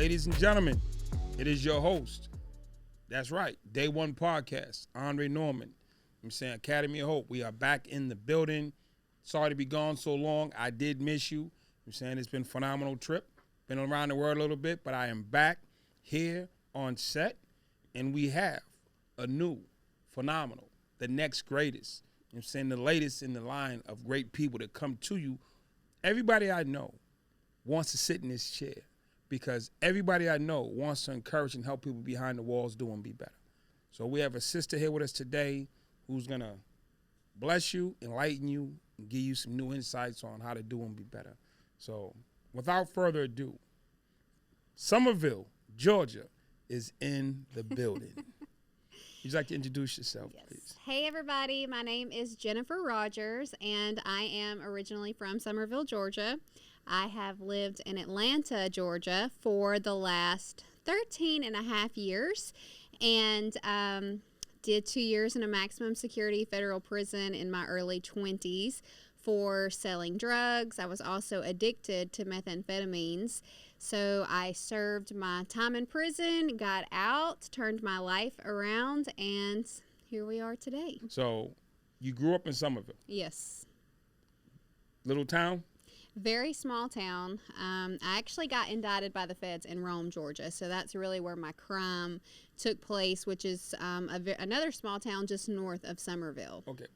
Ladies and gentlemen, it is your host. That's right, Day One Podcast, Andre Norman. I'm saying Academy of Hope. We are back in the building. Sorry to be gone so long. I did miss you. I'm saying it's been a phenomenal trip. Been around the world a little bit, but I am back here on set, and we have a new, phenomenal, the next greatest. I'm saying the latest in the line of great people that come to you. Everybody I know wants to sit in this chair because everybody I know wants to encourage and help people behind the walls do and be better. So we have a sister here with us today who's going to bless you, enlighten you, and give you some new insights on how to do and be better. So without further ado, Somerville, Georgia is in the building. Would you like to introduce yourself, Yes. please? Hey, everybody. My name is Jennifer Rodgers, and I am originally from Somerville, Georgia. I have lived in Atlanta, Georgia for the last 13 and a half years, and did 2 years in a maximum security federal prison in my early 20s for selling drugs. I was also addicted to methamphetamines. So I served my time in prison, got out, turned my life around, and here we are today. So you grew up in Somerville. Yes. Little town? Very small town. I actually got indicted by the feds in Rome, Georgia. So that's really where my crime took place, which is another small town just north of Somerville. Okay.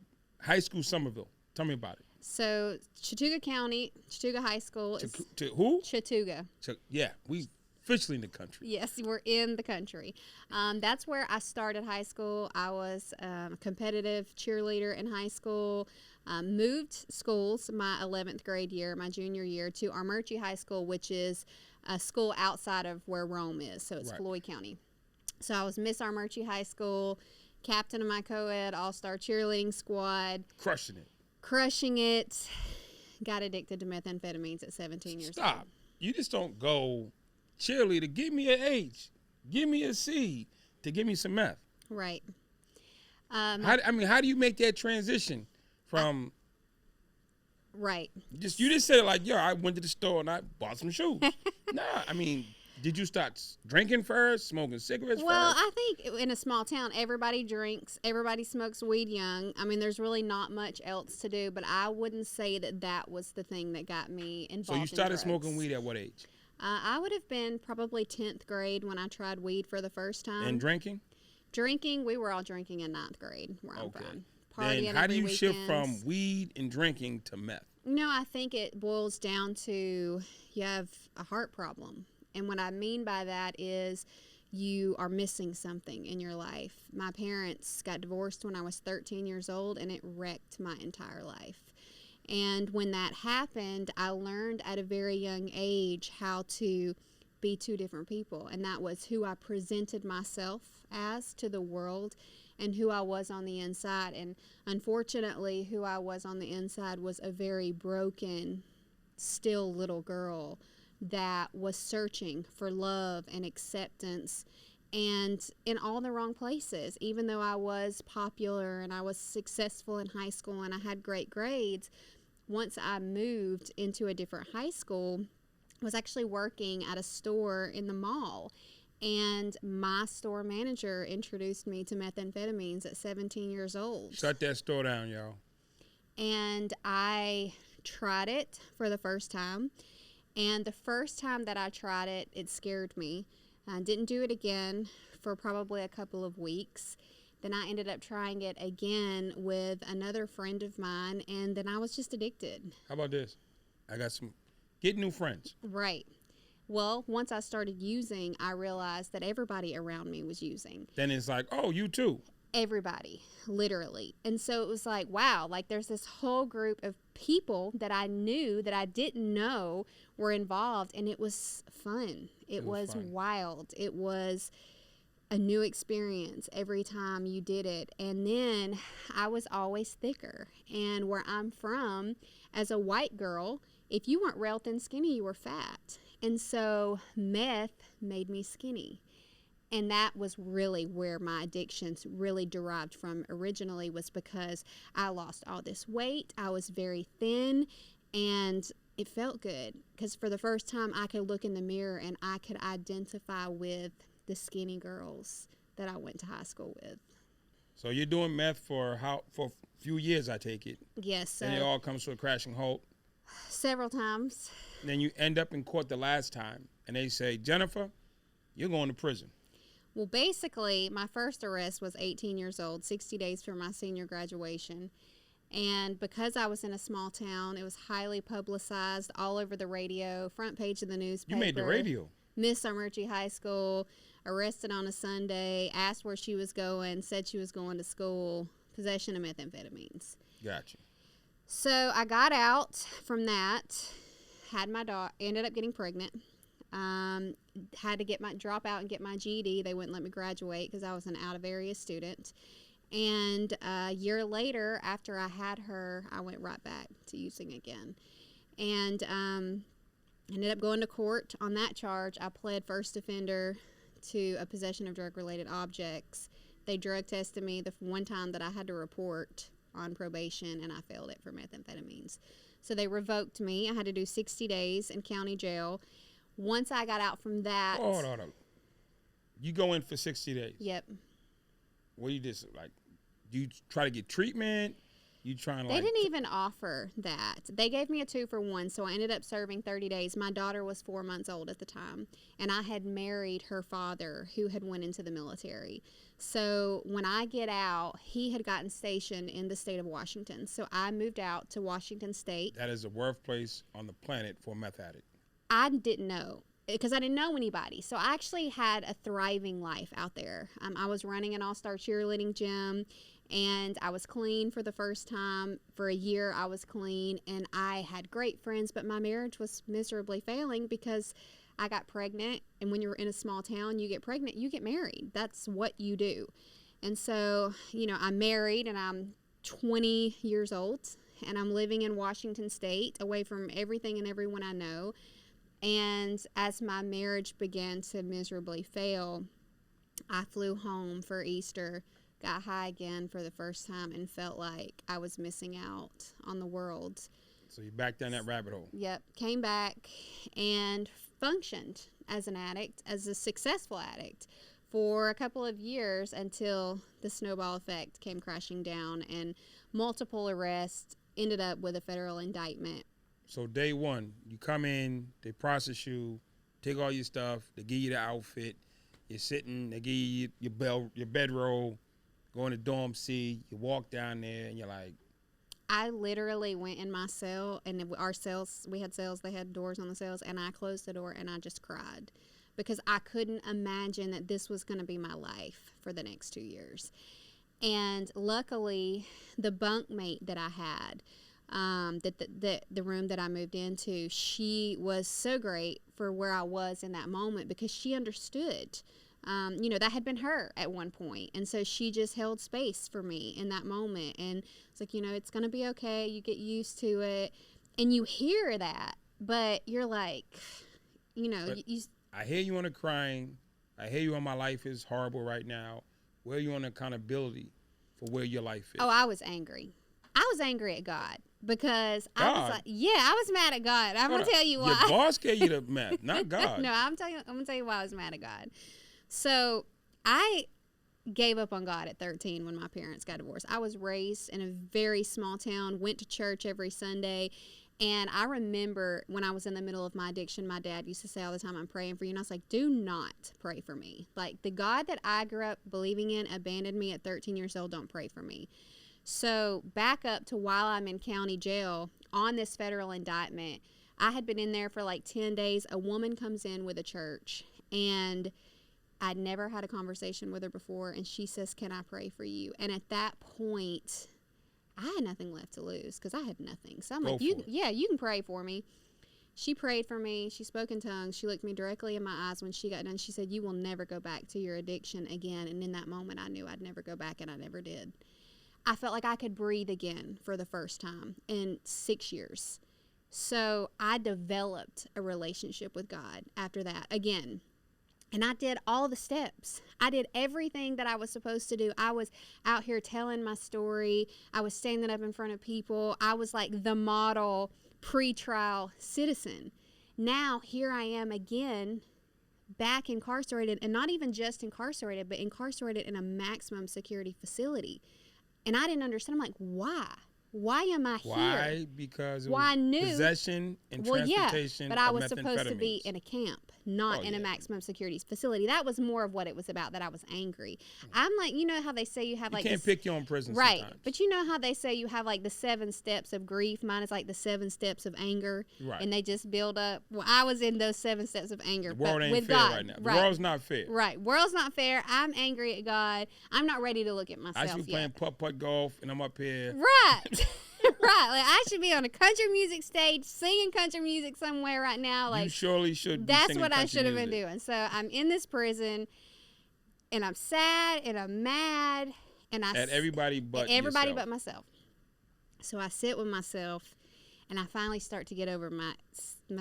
High school, Somerville. Tell me about it. So Chattooga County, Chattooga High School is To who? Chattooga. Yeah, we officially in the country. Yes, we're in the country. That's where I started high school. I was a competitive cheerleader in high school. Moved schools my 11th grade year, my junior year, to Armurchie High School, which is a school outside of where Rome is. So it's Right. Floyd County. So I was Miss Armurchie High School, captain of my co-ed all-star cheerleading squad. Crushing it. Got addicted to methamphetamines at 17 years old. Stop. You just don't go cheerleader. Give me an H. Give me a C to give me some meth. Right. How do you make that transition from Right. you just said it like, yo, I went to the store and I bought some shoes. Did you start drinking first, smoking cigarettes Well, first? I think in a small town, everybody drinks, everybody smokes weed young. I mean, there's really not much else to do, but I wouldn't say that was the thing that got me involved. So you started in drugs. smoking weed at what age? I would have been probably 10th grade when I tried weed for the first time. And drinking? Drinking, we were all drinking in 9th grade where I'm from. Then how do you shift from weed and drinking to meth? No, I think it boils down to you have a heart problem. And what I mean by that is you are missing something in your life. My parents got divorced when I was 13 years old, and it wrecked my entire life. And when that happened, I learned at a very young age how to be two different people. And that was who I presented myself as to the world and who I was on the inside. And unfortunately, who I was on the inside was a very broken, still little girl that was searching for love and acceptance and in all the wrong places. Even though I was popular and I was successful in high school and I had great grades, once I moved into a different high school, I was actually working at a store in the mall. And my store manager introduced me to methamphetamines at 17 years old. Shut that store down, y'all. And I tried it for the first time. And the first time that I tried it, it scared me. I didn't do it again for probably a couple of weeks. Then I ended up trying it again with another friend of mine, and then I was just addicted. How about this? I got get new friends. Right. Well, once I started using, I realized that everybody around me was using. Then it's like, oh, you too. Everybody, literally. And so it was like, wow, like there's this whole group of people that I knew that I didn't know were involved, and it was fun. It was fun. wild. It was a new experience every time you did it. And then I was always thicker. And where I'm from, as a white girl, if you weren't real thin skinny, you were fat. And so meth made me skinny. And that was really where my addictions really derived from originally, was because I lost all this weight. I was very thin, and it felt good because for the first time I could look in the mirror and I could identify with the skinny girls that I went to high school with. So you're doing meth for a few years, I take it. Yes. So and it all comes to a crashing halt. Several times. And then you end up in court the last time, and they say, Jennifer, you're going to prison. Well, basically, my first arrest was 18 years old, 60 days from my senior graduation. And because I was in a small town, it was highly publicized, all over the radio, front page of the newspaper. You made the radio. Miss Armurchie High School, arrested on a Sunday, asked where she was going, said she was going to school, possession of methamphetamines. Gotcha. So I got out from that, had my daughter, ended up getting pregnant. Had to drop out and get my GED. They wouldn't let me graduate because I was an out-of-area student. And a year later, after I had her, I went right back to using again. And ended up going to court on that charge. I pled first offender to a possession of drug-related objects. They drug tested me the one time that I had to report on probation, and I failed it for methamphetamines. So they revoked me. I had to do 60 days in county jail. Once I got out from that... Hold on. You go in for 60 days? Yep. What do you just, like, do you try to get treatment? You trying to, They didn't even offer that. They gave me a 2-for-1, so I ended up serving 30 days. My daughter was 4 months old at the time, and I had married her father, who had went into the military. So when I get out, he had gotten stationed in the state of Washington. So I moved out to Washington State. That is the worst place on the planet for a meth addict. I didn't know because I didn't know anybody. So I actually had a thriving life out there. I was running an all-star cheerleading gym, and I was clean for the first time. For a year, I was clean, and I had great friends, but my marriage was miserably failing because I got pregnant, and when you're in a small town, you get pregnant, you get married. That's what you do. And so, I'm married, and I'm 20 years old, and I'm living in Washington State, away from everything and everyone I know. And as my marriage began to miserably fail, I flew home for Easter, got high again for the first time, and felt like I was missing out on the world. So you're back down that rabbit hole. Yep. Came back and functioned as an addict, as a successful addict, for a couple of years until the snowball effect came crashing down and multiple arrests, ended up with a federal indictment. So day one, you come in, they process you, take all your stuff, they give you the outfit, you're sitting, they give you your bedroll, go in the dorm C, you walk down there, and you're like... I literally went in my cell, and our cells, we had cells, they had doors on the cells, and I closed the door, and I just cried because I couldn't imagine that this was going to be my life for the next 2 years. And luckily, the bunkmate that I had, the room that I moved into, she was so great for where I was in that moment because she understood. That had been her at one point. And so she just held space for me in that moment. And it's like, it's going to be okay. You get used to it. And you hear that, but you're like, I hear you on the crying. I hear you on my life is horrible right now. Where are you on accountability for where your life is? Oh, I was angry. I was angry at God because God. I was like, I was mad at God. I'm going to tell you why. Your boss gave you the meth, not God. No, I'm going to tell you why I was mad at God. So I gave up on God at 13 when my parents got divorced. I was raised in a very small town, went to church every Sunday. And I remember when I was in the middle of my addiction, my dad used to say all the time, I'm praying for you. And I was like, do not pray for me. Like, the God that I grew up believing in abandoned me at 13 years old. Don't pray for me. So back up to while I'm in county jail on this federal indictment, I had been in there for like 10 days. A woman comes in with a church, and I'd never had a conversation with her before, and she says, can I pray for you? And at that point, I had nothing left to lose because I had nothing. So I'm like, you can pray for me. She prayed for me. She spoke in tongues. She looked me directly in my eyes when she got done. She said, you will never go back to your addiction again. And in that moment, I knew I'd never go back, and I never did. I felt like I could breathe again for the first time in 6 years. So I developed a relationship with God after that again. And I did all the steps. I did everything that I was supposed to do. I was out here telling my story. I was standing up in front of people. I was like the model pretrial citizen. Now here I am again, back incarcerated, and not even just incarcerated, but incarcerated in a maximum security facility. And I didn't understand. I'm like, why? Why am I here? Why? Because it Well, I was knew. possession and Well, yeah, transportation but I of was supposed to be methamphetamines. in a camp, not in a yeah. maximum security facility. That was more of what it was about, that I was angry. I'm like, you know how they say you have You like can't this, pick your own prison right, sometimes. but you know how they say you have like the 7 steps of grief. Mine is like the 7 steps of anger, Right. and they just build up. Well, I was in those 7 steps of anger, The world but ain't with fair God, right now. The right, world's not fair. right. World's not fair. I'm angry at God. I'm not ready to look at myself I should be playing yet. putt-putt golf, and I'm up here. Right. Right, like I should be on a country music stage singing country music somewhere right now. Like You surely should be that's singing what I country should have been music. doing. So I'm in this prison, and I'm sad, and I'm mad, and At everybody but everybody yourself. but myself. So I sit with myself, and I finally start to get over my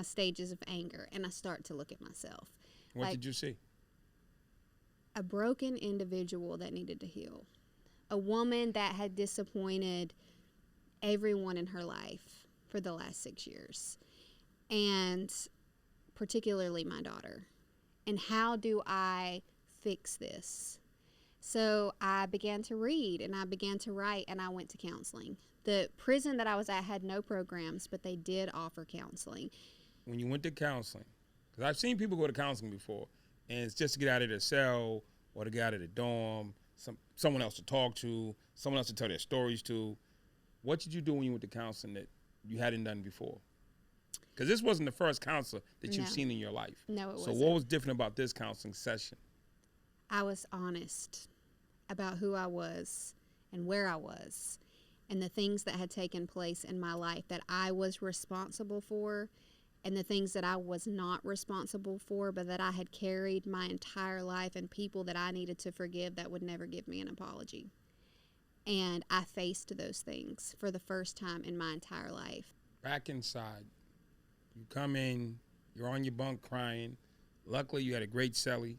stages of anger, and I start to look at myself. What like, did you see? A broken individual that needed to heal, a woman that had disappointed everyone in her life for the last 6 years, and particularly my daughter. And how do I fix this? So I began to read, and I began to write, and I went to counseling. The prison that I was at had no programs, but they did offer counseling. When you went to counseling, because I've seen people go to counseling before, and it's just to get out of their cell or to get out of the dorm, someone else to talk to, someone else to tell their stories to. What did you do when you went to counseling that you hadn't done before? Because this wasn't the first counselor that you've No. seen in your life. No, it So wasn't. what was different about this counseling session? I was honest about who I was and where I was and the things that had taken place in my life that I was responsible for, and the things that I was not responsible for, but that I had carried my entire life, and people that I needed to forgive that would never give me an apology. And I faced those things for the first time in my entire life. Back inside, you come in, you're on your bunk crying. Luckily, you had a great cellie,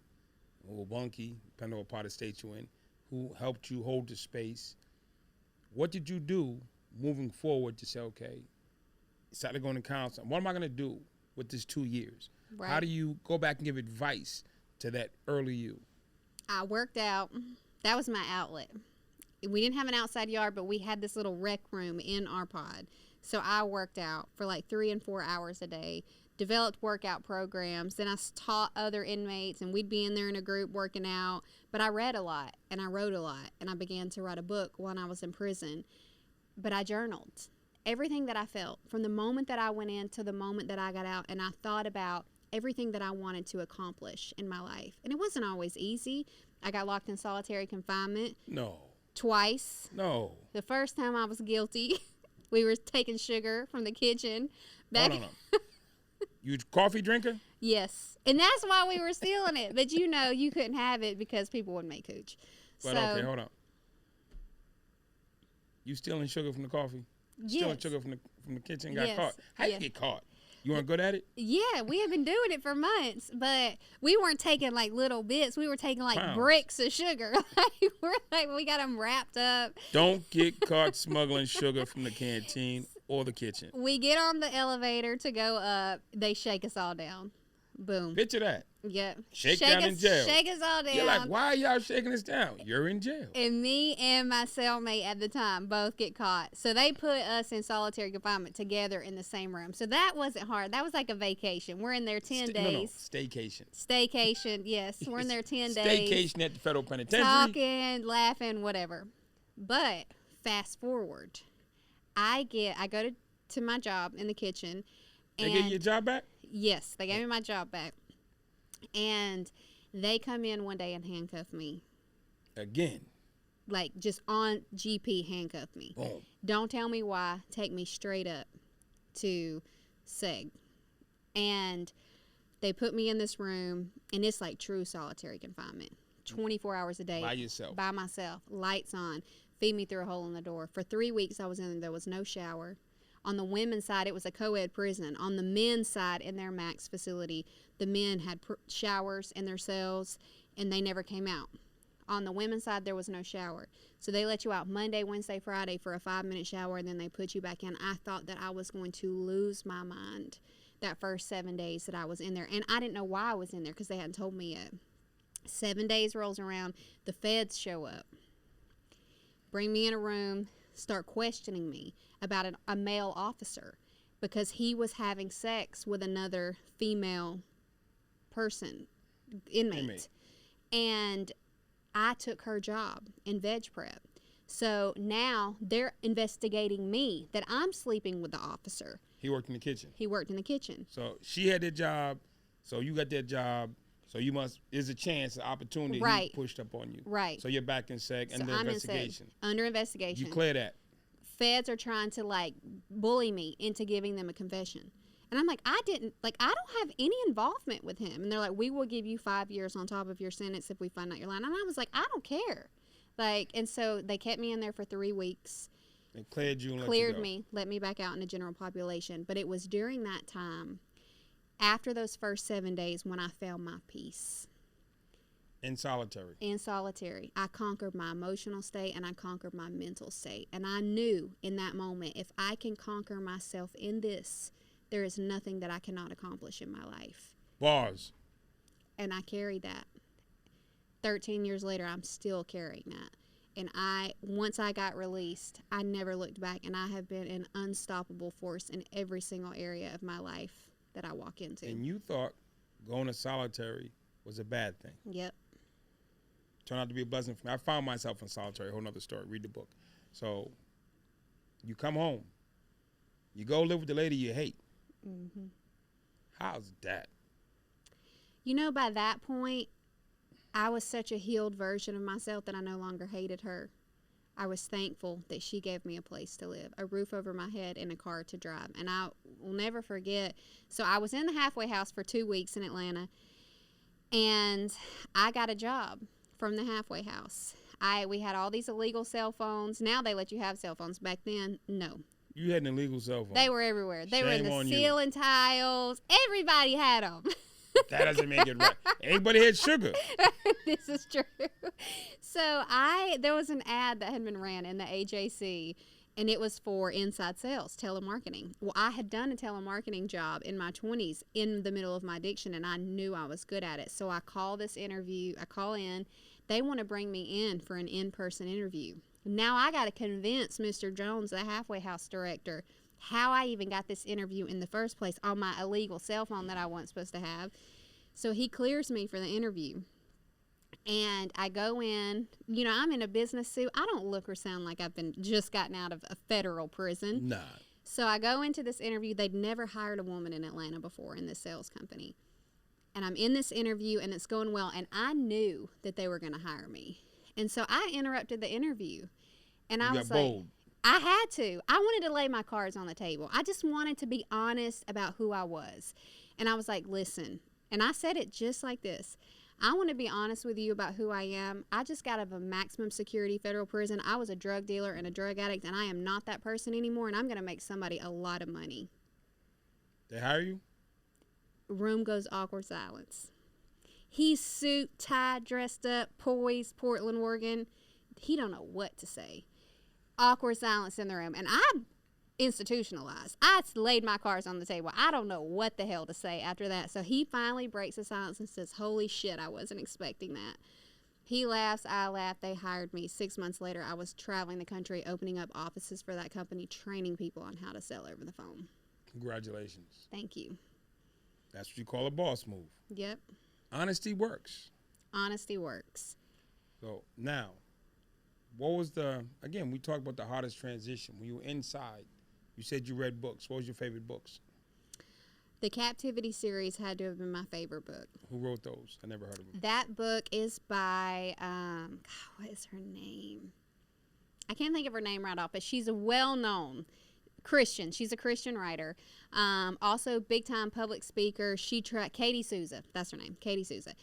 or bunkie, depending on what part of the state you're in, who helped you hold the space. What did you do moving forward to say, okay, started going to counseling. What am I going to do with this 2 years? Right. How do you go back and give advice to that early you? I worked out. That was my outlet. We didn't have an outside yard, but we had this little rec room in our pod. So I worked out for like 3 and 4 hours a day, developed workout programs. Then I taught other inmates, and we'd be in there in a group working out. But I read a lot, and I wrote a lot, and I began to write a book when I was in prison. But I journaled everything that I felt from the moment that I went in to the moment that I got out, and I thought about everything that I wanted to accomplish in my life. And it wasn't always easy. I got locked in solitary confinement. No. Twice. No. The first time I was guilty. We were taking sugar from the kitchen. Back Hold on. You a coffee drinker? Yes. And that's why we were stealing it. But you know, you couldn't have it because people would make hooch. But okay, hold on. You stealing sugar from the coffee? Stealing Yes. sugar from the kitchen, got Yes. caught. How you Yes. get caught? You weren't good at it? Yeah, we had been doing it for months, but we weren't taking like little bits. We were taking like Pounds. bricks of sugar. We got them wrapped up. Don't get caught smuggling sugar from the canteen or the kitchen. We get on the elevator to go up. They shake us all down. Boom. Picture that. Yep. Shake down in jail. Shake us all down. You're like, why are y'all shaking us down? You're in jail. And me and my cellmate at the time both get caught. So they put us in solitary confinement together in the same room. So that wasn't hard. That was like a vacation. We're in there 10 days. No, staycation. Staycation, yes. We're in there 10 days. Staycation at the federal penitentiary. Talking, laughing, whatever. But fast forward. I go to my job in the kitchen. They get your job back? Yes, they gave me my job back. And they come in one day and handcuff me. Again. Like, just on GP, handcuff me. Boom. Don't tell me why. Take me straight up to SEG. And they put me in this room, and it's like true solitary confinement. 24 hours a day. By yourself. By myself. Lights on. Feed me through a hole in the door. For 3 weeks I was in there. There was no shower. On the women's side, it was a co-ed prison. On the men's side, in their max facility, the men had showers in their cells, and they never came out. On the women's side, there was no shower. So they let you out Monday, Wednesday, Friday for a 5-minute shower, and then they put you back in. I thought that I was going to lose my mind that first 7 days that I was in there. And I didn't know why I was in there because they hadn't told me yet. 7 days rolls around, the feds show up, bring me in a room, start questioning me about a male officer because he was having sex with another female person, inmate. And I took her job in veg prep. So now they're investigating me that I'm sleeping with the officer. He worked in the kitchen. He worked in the kitchen. So she had that job, so you got that job. So you must, there's a chance, an opportunity Right. he pushed up on you. Right. So you're back in seg, So under I'm investigation. Under investigation. You clear that. Feds are trying to like bully me into giving them a confession. And I'm like, I don't have any involvement with him. And they're like, we will give you 5 years on top of your sentence if we find out you're lying. And I was like, I don't care. Like, and so they kept me in there for 3 weeks. They cleared you and Cleared let you go. me, let me back out in the general population. But it was during that time, after those first 7 days, when I found my peace. In solitary. In solitary. I conquered my emotional state and I conquered my mental state. And I knew in that moment, if I can conquer myself in this, there is nothing that I cannot accomplish in my life. Bars. And I carried that. 13 years later, I'm still carrying that. And once I got released, I never looked back. And I have been an unstoppable force in every single area of my life that I walk into. And you thought going to solitary was a bad thing. Yep. Turned out to be a blessing for me. I found myself in solitary, a whole nother story. Read the book. So you come home. You go live with the lady you hate. Mm-hmm. How's that? You know, by that point, I was such a healed version of myself that I no longer hated her. I was thankful that she gave me a place to live, a roof over my head, and a car to drive. And I will never forget. So I was in the halfway house for 2 weeks in Atlanta, and I got a job from the halfway house. We had all these illegal cell phones. Now they let you have cell phones. Back then, no. You had an illegal cell phone. They were everywhere. They were in Shame the on you. ceiling tiles. Everybody had them. That doesn't make it right. Anybody had sugar. This is true. So there was an ad that had been ran in the AJC, and it was for inside sales, telemarketing. Well, I had done a telemarketing job in my 20s in the middle of my addiction, and I knew I was good at it. So I call in. They want to bring me in for an in-person interview. Now I got to convince Mr. Jones, the halfway house director, how I even got this interview in the first place on my illegal cell phone that I wasn't supposed to have. So he clears me for the interview. And I go in, I'm in a business suit. I don't look or sound like I've just gotten out of a federal prison. Nah. So I go into this interview. They'd never hired a woman in Atlanta before in this sales company. And I'm in this interview, and it's going well. And I knew that they were going to hire me. And so I interrupted the interview. And I was like, bold. I had to. I wanted to lay my cards on the table. I just wanted to be honest about who I was. And I was like, listen. And I said it just like this. I want to be honest with you about who I am. I just got out of a maximum security federal prison. I was a drug dealer and a drug addict, and I am not that person anymore, and I'm going to make somebody a lot of money. They hire you? Room goes awkward silence. He's suit, tie, dressed up, poised, Portland, Oregon. He don't know what to say. Awkward silence in the room. And I'm institutionalized. I laid my cards on the table. I don't know what the hell to say after that. So he finally breaks the silence and says, holy shit, I wasn't expecting that. He laughs, I laugh. They hired me. 6 months later, I was traveling the country, opening up offices for that company, training people on how to sell over the phone. Congratulations. Thank you. That's what you call a boss move. Yep. Honesty works. Honesty works. So now, what was again, we talked about the hardest transition. When you were inside, you said you read books. What was your favorite books? The Captivity series had to have been my favorite book. Who wrote those? I never heard of them. That book is by, what is her name? I can't think of her name right off, but she's a well-known Christian. She's a Christian writer. Also, big-time public speaker. Katie Souza. That's her name, Katie Souza.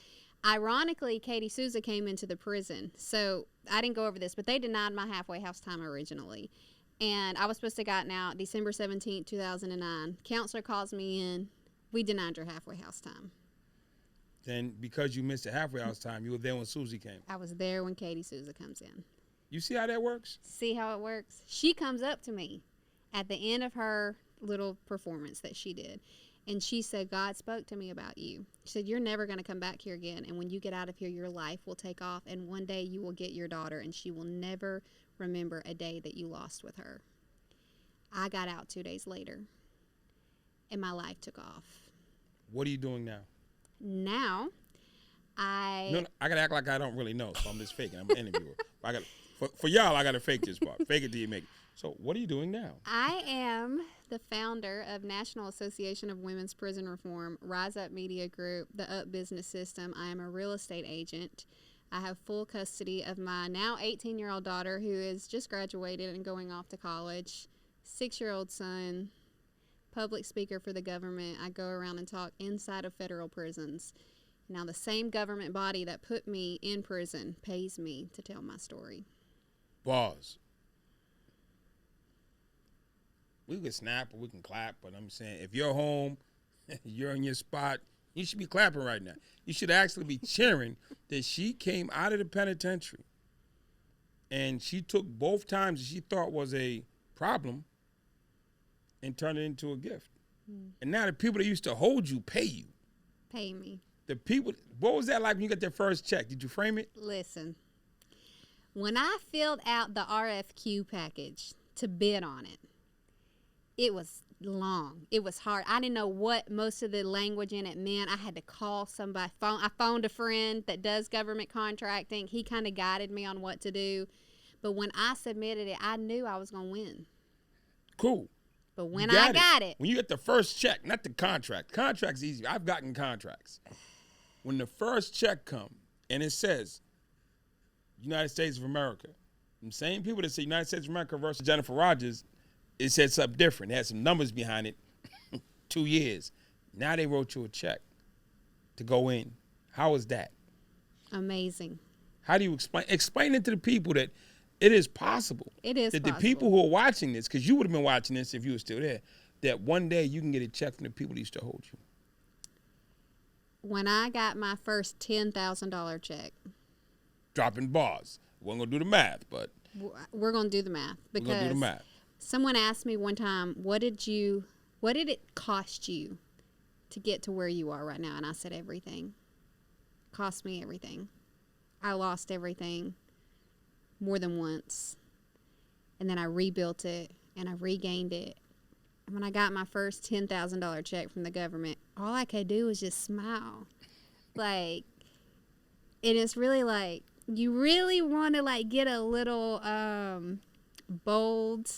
Ironically, Katie Souza came into the prison. So I didn't go over this, but they denied my halfway house time originally. And I was supposed to have gotten out December 17th, 2009. Counselor calls me in. We denied your halfway house time. Then because you missed the halfway house time, you were there when Susie came. I was there when Katie Souza comes in. You see how that works? See how it works? She comes up to me at the end of her little performance that she did. And she said, God spoke to me about you. She said, you're never going to come back here again. And when you get out of here, your life will take off. And one day you will get your daughter, and she will never remember a day that you lost with her. I got out 2 days later, and my life took off. What are you doing now? Now, No, I got to act like I don't really know, so I'm just faking. I'm an interviewer. For y'all, I got to fake this part. Fake it till you make it. So what are you doing now? I am the founder of National Association of Women's Prison Reform, Rise Up Media Group, the Up Business System. I am a real estate agent. I have full custody of my now 18-year-old daughter, who is just graduated and going off to college, 6-year-old son, public speaker for the government. I go around and talk inside of federal prisons. Now, the same government body that put me in prison pays me to tell my story. Bars. We can snap or we can clap, but I'm saying if you're home, you're in your spot, you should be clapping right now. You should actually be cheering that she came out of the penitentiary and she took both times that she thought was a problem and turned it into a gift. And now the people that used to hold you pay you. Pay me. The people, what was that like when you got their first check? Did you frame it? Listen, when I filled out the RFQ package to bid on it, it was long. It was hard. I didn't know what most of the language in it meant. I had to call somebody. I phoned a friend that does government contracting. He kind of guided me on what to do. But when I submitted it, I knew I was going to win. Cool. But when I got it. When you get the first check, not the contract. Contract's easy. I've gotten contracts. When the first check come and it says United States of America, the same people that say United States of America versus Jennifer Rodgers, it said something different. It had some numbers behind it. 2 years. Now they wrote you a check to go in. How is that? Amazing. How do you explain it to the people that it is possible? It is that possible. The people who are watching this, because you would have been watching this if you were still there, that one day you can get a check from the people that used to hold you. When I got my first $10,000 check. Dropping bars. We're going to do the math, but. We're going to do the math. Because we're going to do the math. Someone asked me one time, what did it cost you to get to where you are right now? And I said, everything. Cost me everything. I lost everything more than once. And then I rebuilt it and I regained it. And when I got my first $10,000 check from the government, all I could do was just smile. Like, and it's really like, you really want to like get a little bold,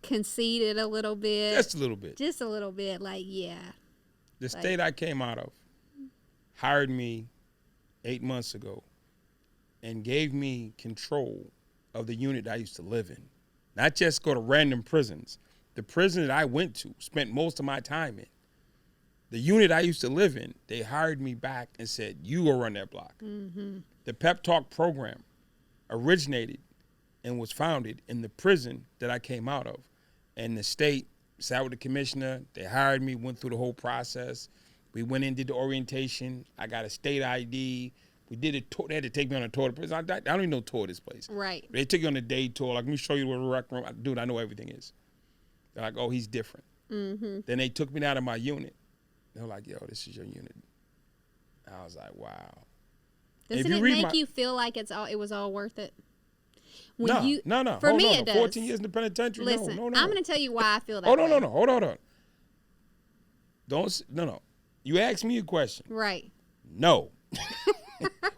conceited a little bit. Just a little bit. Just a little bit. Like, yeah. The state I came out of hired me 8 months ago and gave me control of the unit I used to live in. Not just go to random prisons. The prison that I went to, spent most of my time in. The unit I used to live in, they hired me back and said, you go run that block. Mm-hmm. The Pep Talk program originated and was founded in the prison that I came out of. And the state sat with the commissioner. They hired me, went through the whole process. We went in, did the orientation. I got a state ID. We did a tour. They had to take me on a tour of the prison. I don't even know tour of this place. Right. They took you on a day tour. Like, let me show you where the rec room. Dude, I know everything is. They're like, oh, he's different. Mm-hmm. Then they took me down to my unit. They're like, yo, this is your unit. I was like, wow. Doesn't it make you feel like it was all worth it? No. For me, it does. 14 years in the penitentiary. Listen, no. I'm going to tell you why I feel that. Hold on. No. You asked me a question. Right. No.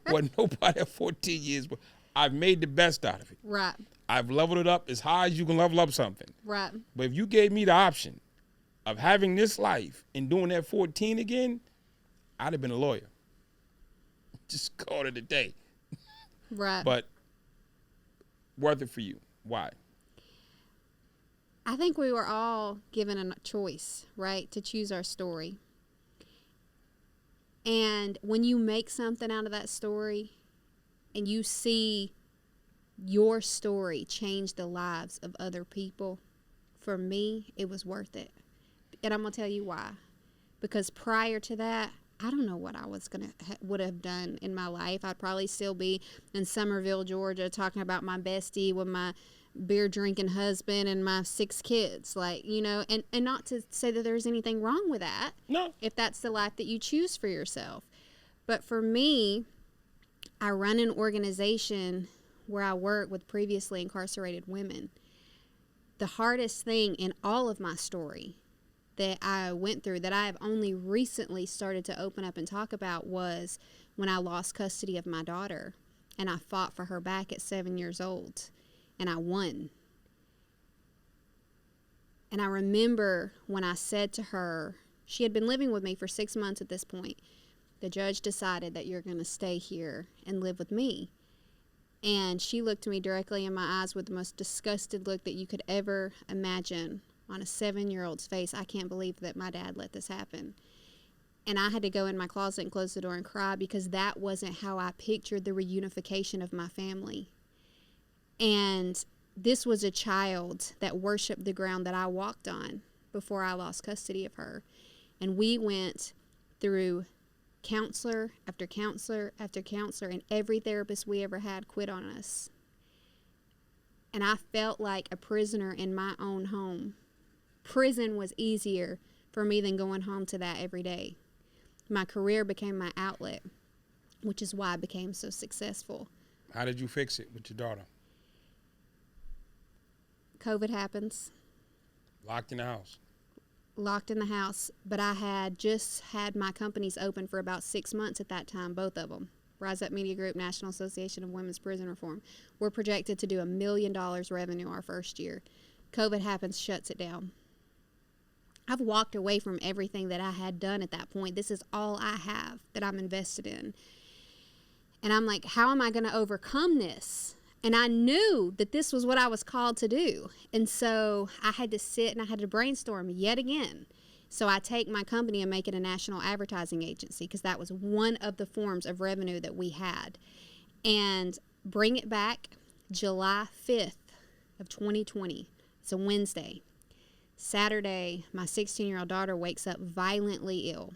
Wasn't nobody at 14 years, but I've made the best out of it. Right. I've leveled it up as high as you can level up something. Right. But if you gave me the option of having this life and doing that 14 again, I'd have been a lawyer. Just call it a day. Right. But worth it for you. Why? I think we were all given a choice, right, to choose our story. And when you make something out of that story and you see your story change the lives of other people, for me, it was worth it. And I'm going to tell you why. Because prior to that, I don't know what I was would have done in my life. I'd probably still be in Summerville, Georgia, talking about my bestie with my beer drinking husband and my 6 kids, like, you know, and not to say that there's anything wrong with that. No. If that's the life that you choose for yourself. But for me, I run an organization where I work with previously incarcerated women. The hardest thing in all of my story that I went through, that I have only recently started to open up and talk about, was when I lost custody of my daughter and I fought for her back at 7 years old and I won. And I remember when I said to her, she had been living with me for 6 months at this point. The judge decided that you're going to stay here and live with me. And she looked me directly in my eyes with the most disgusted look that you could ever imagine on a 7-year-old's face. I can't believe that my dad let this happen. And I had to go in my closet and close the door and cry, because that wasn't how I pictured the reunification of my family. And this was a child that worshiped the ground that I walked on before I lost custody of her. And we went through counselor after counselor after counselor, and every therapist we ever had quit on us. And I felt like a prisoner in my own home. Prison was easier for me than going home to that every day. My career became my outlet, which is why I became so successful. How did you fix it with your daughter? COVID happens. Locked in the house. Locked in the house, but I had just had my companies open for about 6 months at that time, both of them. Rise Up Media Group, National Association of Women's Prison Reform. We're projected to do $1 million revenue our first year. COVID happens, shuts it down. I've walked away from everything that I had done at that point. This is all I have that I'm invested in. And I'm like, how am I going to overcome this? And I knew that this was what I was called to do. And so I had to sit and I had to brainstorm yet again. So I take my company and make it a national advertising agency, because that was one of the forms of revenue that we had. And bring it back July 5th of 2020. It's a Wednesday. Saturday, my 16-year-old daughter wakes up violently ill.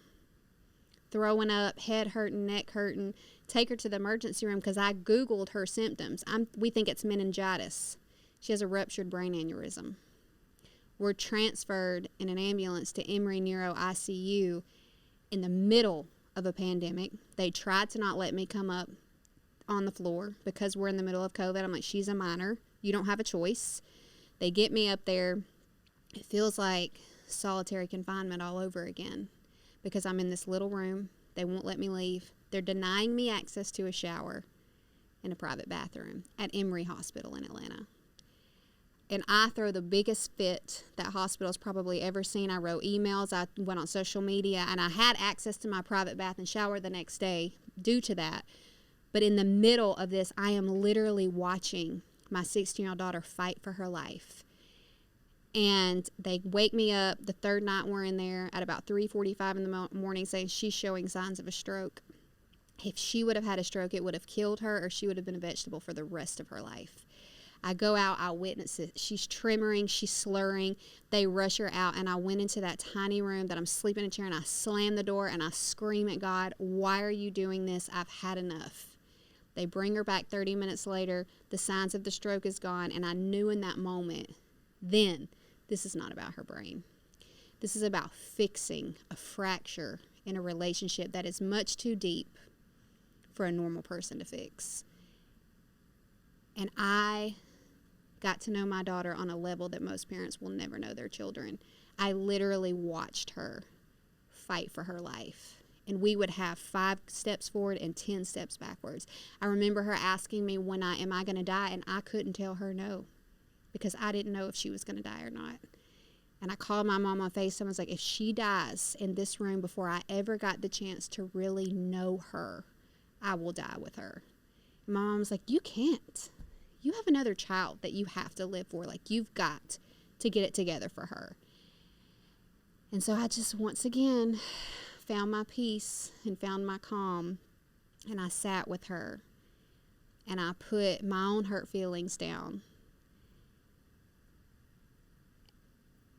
Throwing up, head hurting, neck hurting. Take her to the emergency room because I Googled her symptoms. We think it's meningitis. She has a ruptured brain aneurysm. We're transferred in an ambulance to Emory Neuro ICU in the middle of a pandemic. They tried to not let me come up on the floor because we're in the middle of COVID. I'm like, she's a minor. You don't have a choice. They get me up there. It feels like solitary confinement all over again, because I'm in this little room. They won't let me leave. They're denying me access to a shower and a private bathroom at Emory Hospital in Atlanta. And I throw the biggest fit that hospital's probably ever seen. I wrote emails. I went on social media, and I had access to my private bath and shower the next day due to that. But in the middle of this, I am literally watching my 16-year-old daughter fight for her life. And they wake me up the third night we're in there at about 3:45 in the morning, saying she's showing signs of a stroke. If she would have had a stroke, it would have killed her, or she would have been a vegetable for the rest of her life. I go out, I witness it. She's tremoring, she's slurring. They rush her out, and I went into that tiny room that I'm sleeping in a chair, and I slam the door, and I scream at God, why are you doing this? I've had enough. They bring her back 30 minutes later. The signs of the stroke is gone, and I knew in that moment, then, this is not about her brain. This is about fixing a fracture in a relationship that is much too deep for a normal person to fix. And I got to know my daughter on a level that most parents will never know their children. I literally watched her fight for her life. And we would have 5 steps forward and 10 steps backwards. I remember her asking me am I going to die? And I couldn't tell her no, because I didn't know if she was going to die or not. And I called my mom on FaceTime. I was like, if she dies in this room before I ever got the chance to really know her, I will die with her. And my mom was like, you can't. You have another child that you have to live for. Like, you've got to get it together for her. And so I just, once again, found my peace and found my calm. And I sat with her. And I put my own hurt feelings down.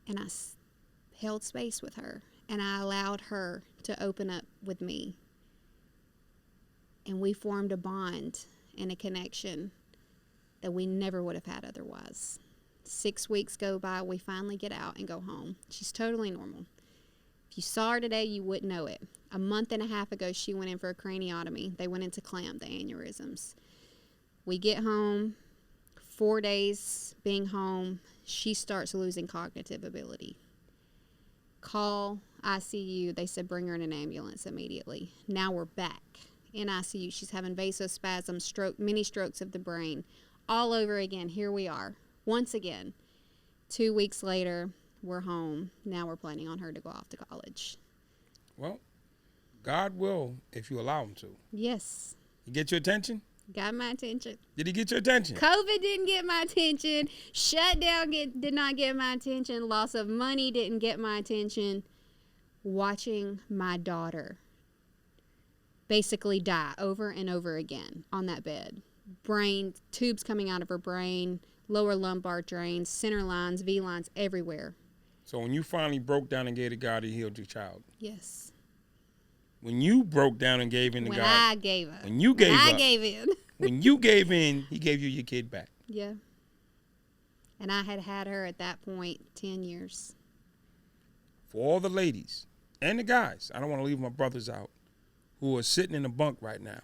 And I held space with her. And I allowed her to open up with me. And we formed a bond and a connection that we never would have had otherwise. 6 weeks go by, we finally get out and go home. She's totally normal. If you saw her today, you wouldn't know it. A month and a half ago, she went in for a craniotomy. They went in to clamp the aneurysms. We get home, 4 days being home, she starts losing cognitive ability. Call ICU. They said bring her in an ambulance immediately. Now we're back in ICU. She's having vasospasm, stroke, mini strokes of the brain. All over again. Here we are. Once again. 2 weeks later, we're home. Now we're planning on her to go off to college. Well, God will if you allow him to. Yes. He get your attention? Got my attention. Did he get your attention? COVID didn't get my attention. Shutdown did not get my attention. Loss of money didn't get my attention. Watching my daughter basically die over and over again on that bed. Brain, tubes coming out of her brain, lower lumbar drains, center lines, V lines everywhere. So when you finally broke down and gave to God, he healed your child. Yes. When you broke down and gave in to When God. I gave up. When you gave up. I gave in. When you gave in, he gave you your kid back. Yeah. And I had her at that point 10 years. For all the ladies and the guys, I don't want to leave my brothers out, who are sitting in the bunk right now.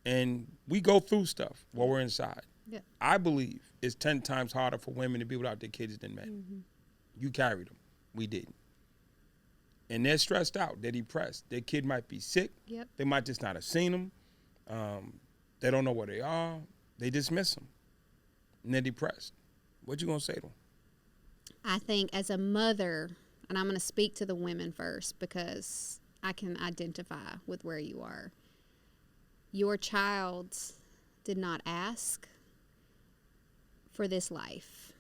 And we go through stuff while we're inside. Yeah. I believe it's 10 times harder for women to be without their kids than men. Mm-hmm. You carried them. We didn't. And they're stressed out. They're depressed. Their kid might be sick. Yep. They might just not have seen them. They don't know where they are. They dismiss them. And they're depressed. What you going to say to them? I think as a mother, and I'm going to speak to the women first because I can identify with where you are. Your child did not ask for this life.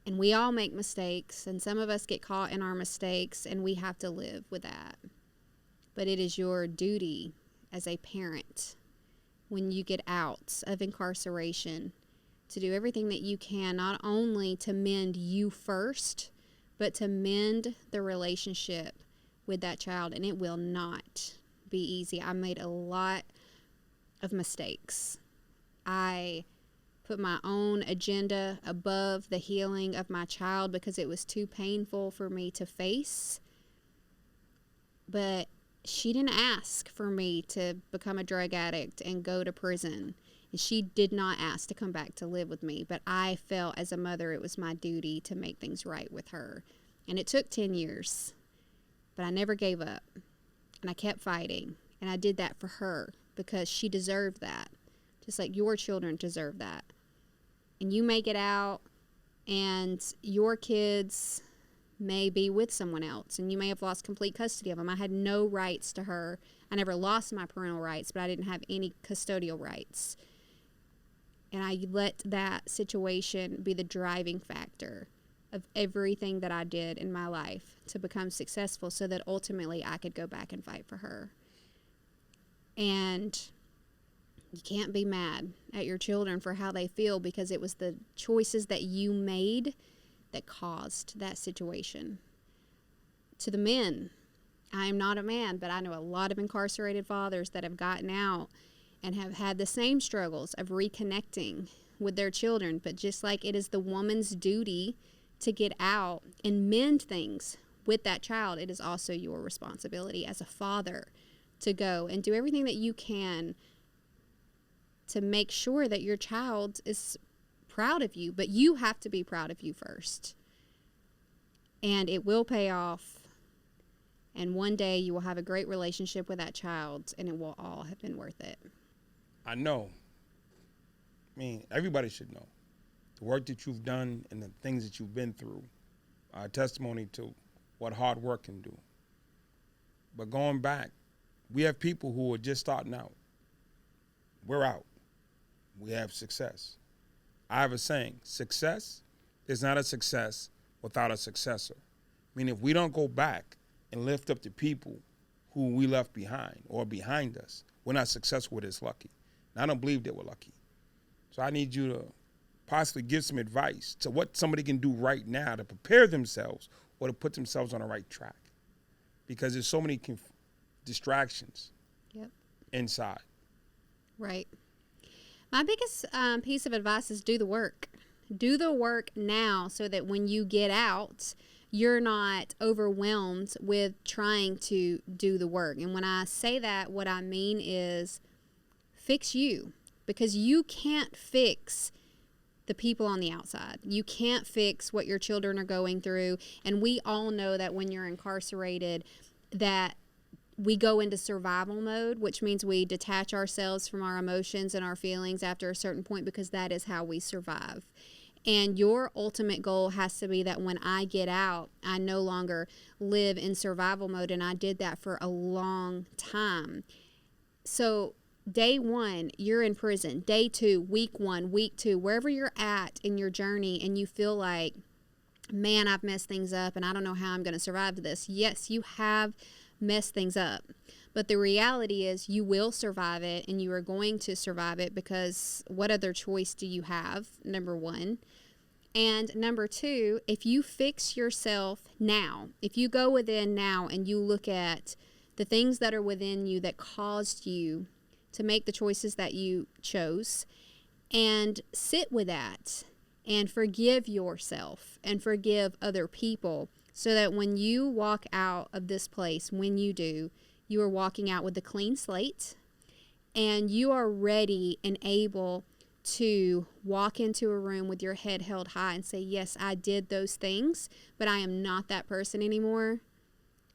And we all make mistakes, and some of us get caught in our mistakes, and we have to live with that. But it is your duty as a parent, when you get out of incarceration, to do everything that you can, not only to mend you first, but to mend the relationship with that child. And it will not be easy. I made a lot of mistakes. I put my own agenda above the healing of my child because it was too painful for me to face. But she didn't ask for me to become a drug addict and go to prison. And she did not ask to come back to live with me. But I felt as a mother it was my duty to make things right with her. And it took 10 years. But I never gave up. And I kept fighting. And I did that for her because she deserved that. Just like your children deserve that. And you may get out and your kids may be with someone else and you may have lost complete custody of them. I had no rights to her. I never lost my parental rights, but I didn't have any custodial rights. And I let that situation be the driving factor of everything that I did in my life to become successful so that ultimately I could go back and fight for her. And you can't be mad at your children for how they feel because it was the choices that you made that caused that situation. To the men, I am not a man, but I know a lot of incarcerated fathers that have gotten out and have had the same struggles of reconnecting with their children. But just like it is the woman's duty to get out and mend things with that child, it is also your responsibility as a father to go and do everything that you can to make sure that your child is proud of you. But you have to be proud of you first. And it will pay off. And one day you will have a great relationship with that child, and it will all have been worth it. I know. I mean, everybody should know. The work that you've done and the things that you've been through are a testimony to what hard work can do. But going back, we have people who are just starting out. We're out. We have success. I have a saying, success is not a success without a successor. I mean, if we don't go back and lift up the people who we left behind or behind us, we're not successful with this lucky. And I don't believe that we're lucky. So I need you to possibly give some advice to what somebody can do right now to prepare themselves or to put themselves on the right track. Because there's so many distractions inside. Right. My biggest piece of advice is do the work. Do the work now so that when you get out, you're not overwhelmed with trying to do the work. And when I say that, what I mean is fix you, because you can't fix the people on the outside. You can't fix what your children are going through. And we all know that when you're incarcerated, that we go into survival mode, which means we detach ourselves from our emotions and our feelings after a certain point, because that is how we survive. And your ultimate goal has to be that when I get out, I no longer live in survival mode. And I did that for a long time. So day 1, you're in prison. Day 2, week 1, week 2, wherever you're at in your journey and you feel like, man, I've messed things up and I don't know how I'm going to survive this. Yes, you have messed things up. But the reality is you will survive it, and you are going to survive it, because what other choice do you have, number 1? And number 2, if you fix yourself now, if you go within now and you look at the things that are within you that caused you to make the choices that you chose, and sit with that and forgive yourself and forgive other people, so that when you walk out of this place, when you do, you are walking out with a clean slate, and you are ready and able to walk into a room with your head held high and say, yes, I did those things, but I am not that person anymore.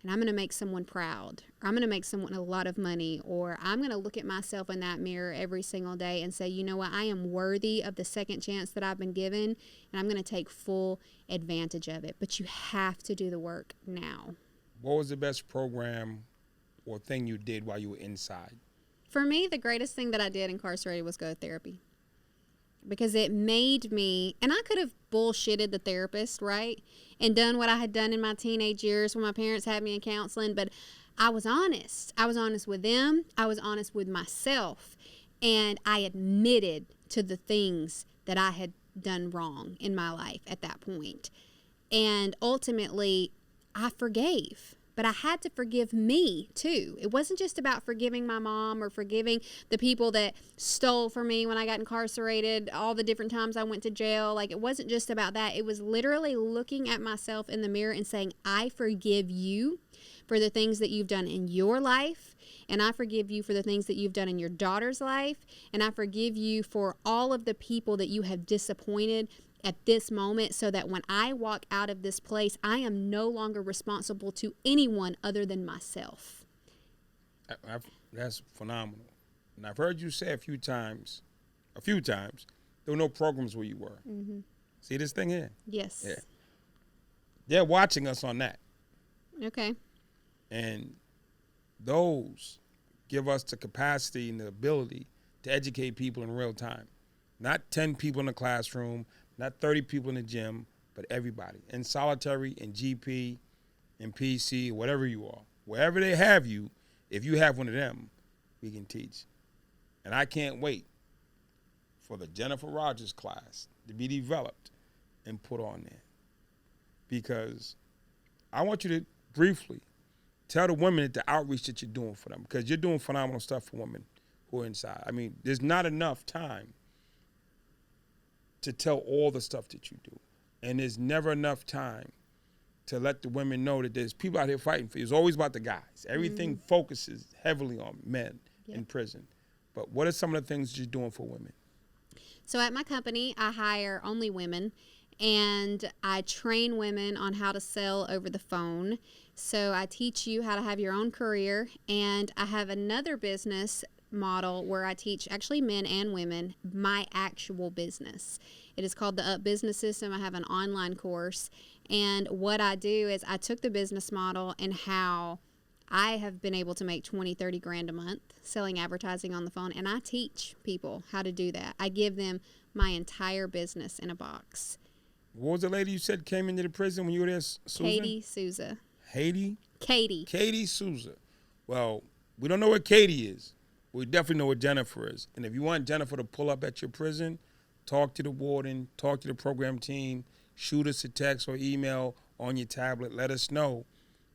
And I'm going to make someone proud, or I'm going to make someone a lot of money, or I'm going to look at myself in that mirror every single day and say, you know what, I am worthy of the second chance that I've been given, and I'm going to take full advantage of it. But you have to do the work now. What was the best program or thing you did while you were inside? For me, the greatest thing that I did incarcerated was go to therapy. Because it made me, and I could have bullshitted the therapist, right? And done what I had done in my teenage years when my parents had me in counseling. But I was honest. I was honest with them. I was honest with myself. And I admitted to the things that I had done wrong in my life at that point. And ultimately, I forgave. But I had to forgive me, too. It wasn't just about forgiving my mom or forgiving the people that stole from me when I got incarcerated, all the different times I went to jail. Like, it wasn't just about that. It was literally looking at myself in the mirror and saying, I forgive you for the things that you've done in your life, and I forgive you for the things that you've done in your daughter's life, and I forgive you for all of the people that you have disappointed at this moment, so that when I walk out of this place, I am no longer responsible to anyone other than myself. That's phenomenal. And I've heard you say a few times, there were no programs where you were. Mm-hmm. See this thing here? Yes. Yeah. They're watching us on that. Okay. And those give us the capacity and the ability to educate people in real time. Not 10 people in the classroom, not 30 people in the gym, but everybody. In solitary, in GP, in PC, whatever you are. Wherever they have you, if you have one of them, we can teach. And I can't wait for the Jennifer Rodgers class to be developed and put on there. Because I want you to briefly tell the women the outreach that you're doing for them, because you're doing phenomenal stuff for women who are inside. I mean, there's not enough time to tell all the stuff that you do. And there's never enough time to let the women know that there's people out here fighting for you. It's always about the guys. Everything focuses heavily on men in prison. But what are some of the things you're doing for women? So at my company, I hire only women, and I train women on how to sell over the phone. So I teach you how to have your own career, and I have another business model where I teach actually men and women my actual business. It is called the Up Business System. I have an online course, and what I do is I took the business model and how I have been able to make 20, 30 grand a month selling advertising on the phone, and I teach people how to do that. I give them my entire business in a box. What was the lady you said came into the prison when you were there, Susan? Katie Souza. Katie Souza. Well, we don't know what Katie is. We definitely know what Jennifer is. And if you want Jennifer to pull up at your prison, talk to the warden, talk to the program team, shoot us a text or email, on your tablet. Let us know.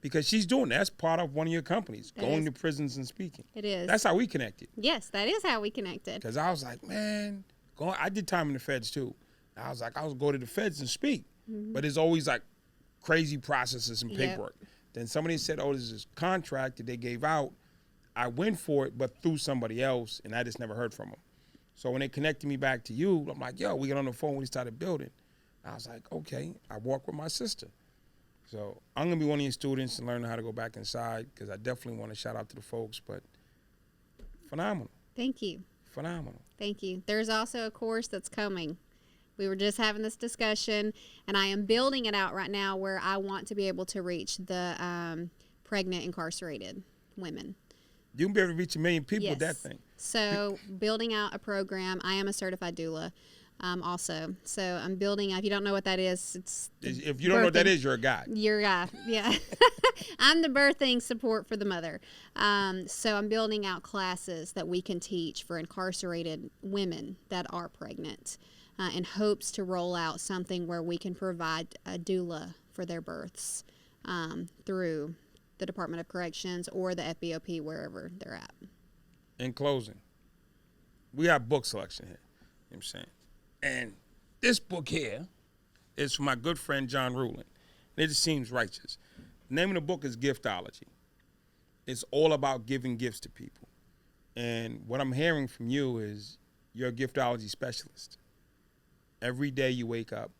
Because she's doing that. That's part of one of your companies, going to prisons and speaking. It is. That's how we connected. Yes, that is how we connected. Because I was like, man, I did time in the feds too. I was like, I was go to the feds and speak. But it's always like crazy processes and paperwork. Then somebody said, oh, there's this contract that they gave out. I went for it, but through somebody else, and I just never heard from them. So when they connected me back to you, I'm like, yo, we got on the phone, we started building. I was like, okay, I walk with my sister. So I'm going to be one of your students and learn how to go back inside because I definitely want to shout out to the folks, but phenomenal. Thank you. Phenomenal. Thank you. There's also a course that's coming. We were just having this discussion, and I am building it out right now where I want to be able to reach the pregnant incarcerated women. You can be able to reach 1 million people with that thing. So building out a program. I am a certified doula. Also, so I'm building. If you don't know what that is, it's if you don't know what that is, you're a guy. You're a guy, yeah. I'm the birthing support for the mother. So I'm building out classes that we can teach for incarcerated women that are pregnant, in hopes to roll out something where we can provide a doula for their births through the Department of Corrections or the FBOP, wherever they're at. In closing, we have book selection here. You know what I'm saying? And this book here is from my good friend John Rulin. And it just seems righteous. The name of the book is Giftology. It's all about giving gifts to people. And what I'm hearing from you is you're a giftology specialist. Every day you wake up,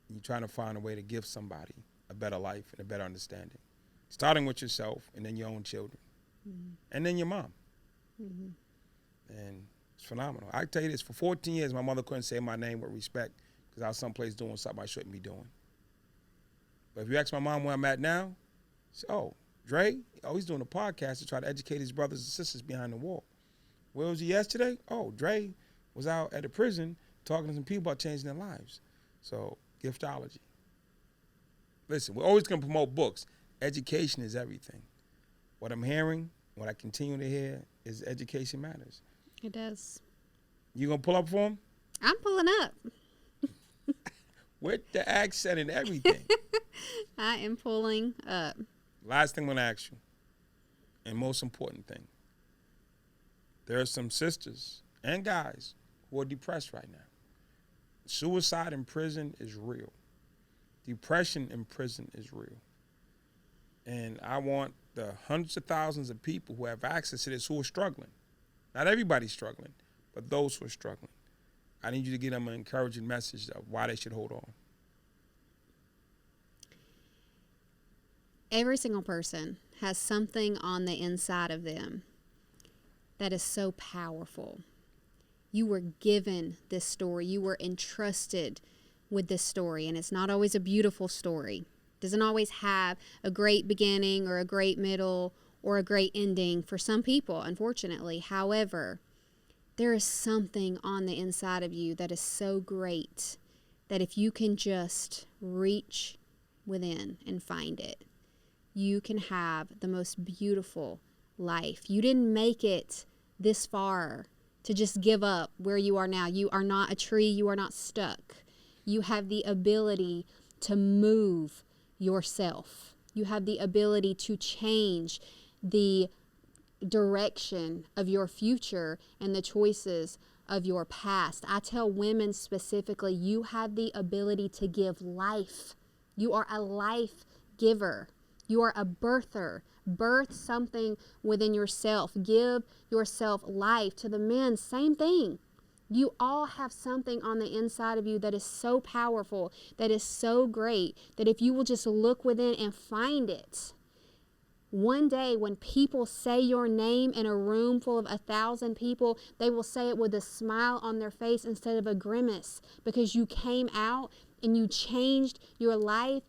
you're trying to find a way to give somebody a better life and a better understanding. Starting with yourself and then your own children. And then your mom. And it's phenomenal. I tell you this, for 14 years, my mother couldn't say my name with respect because I was someplace doing something I shouldn't be doing. But if you ask my mom where I'm at now, she said, oh, Dre, he's doing a podcast to try to educate his brothers and sisters behind the wall. Where was he yesterday? Oh, Dre was out at the prison talking to some people about changing their lives. So, giftology. Listen, we're always going to promote books. Education is everything. What I'm hearing, what I continue to hear, is education matters. It does. You going to pull up for him? I'm pulling up. With the accent and everything. I am pulling up. Last thing I'm going to ask you, and most important thing. There are some sisters and guys who are depressed right now. Suicide in prison is real. Depression in prison is real. And I want the hundreds of thousands of people who have access to this who are struggling. Not everybody's struggling, but those who are struggling. I need you to give them an encouraging message of why they should hold on. Every single person has something on the inside of them that is so powerful. You were given this story. You were entrusted with this story, and it's not always a beautiful story. It doesn't always have a great beginning or a great middle or a great ending for some people, unfortunately. However, there is something on the inside of you that is so great that if you can just reach within and find it, you can have the most beautiful life. You didn't make it this far to just give up where you are now. You are not a tree. You are not stuck. You have the ability to move yourself. You have the ability to change the direction of your future and the choices of your past. I tell women specifically, you have the ability to give life. You are a life giver. You are a birther. Birth something within yourself. Give yourself life. To the men, same thing. You all have something on the inside of you that is so powerful, that is so great, that if you will just look within and find it, one day when people say your name in a room full of 1,000 people, they will say it with a smile on their face instead of a grimace, because you came out and you changed your life.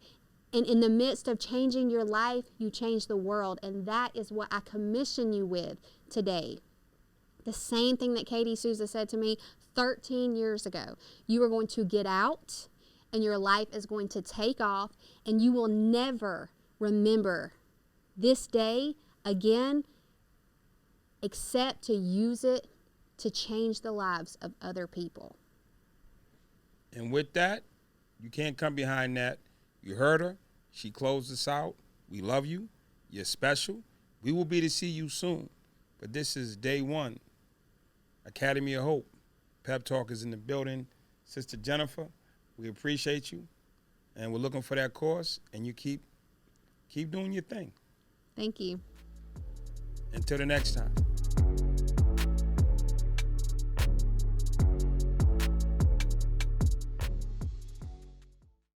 And in the midst of changing your life, you changed the world. And that is what I commission you with today. The same thing that Katie Souza said to me 13 years ago. You are going to get out and your life is going to take off, and you will never remember this day again except to use it to change the lives of other people. And with that, you can't come behind that. You heard her. She closed us out. We love you. You're special. We will be to see you soon. But this is day one. Academy of Hope. Pep Talk is in the building. Sister Jennifer, we appreciate you. And we're looking for that course. And you keep doing your thing. Thank you. Until the next time.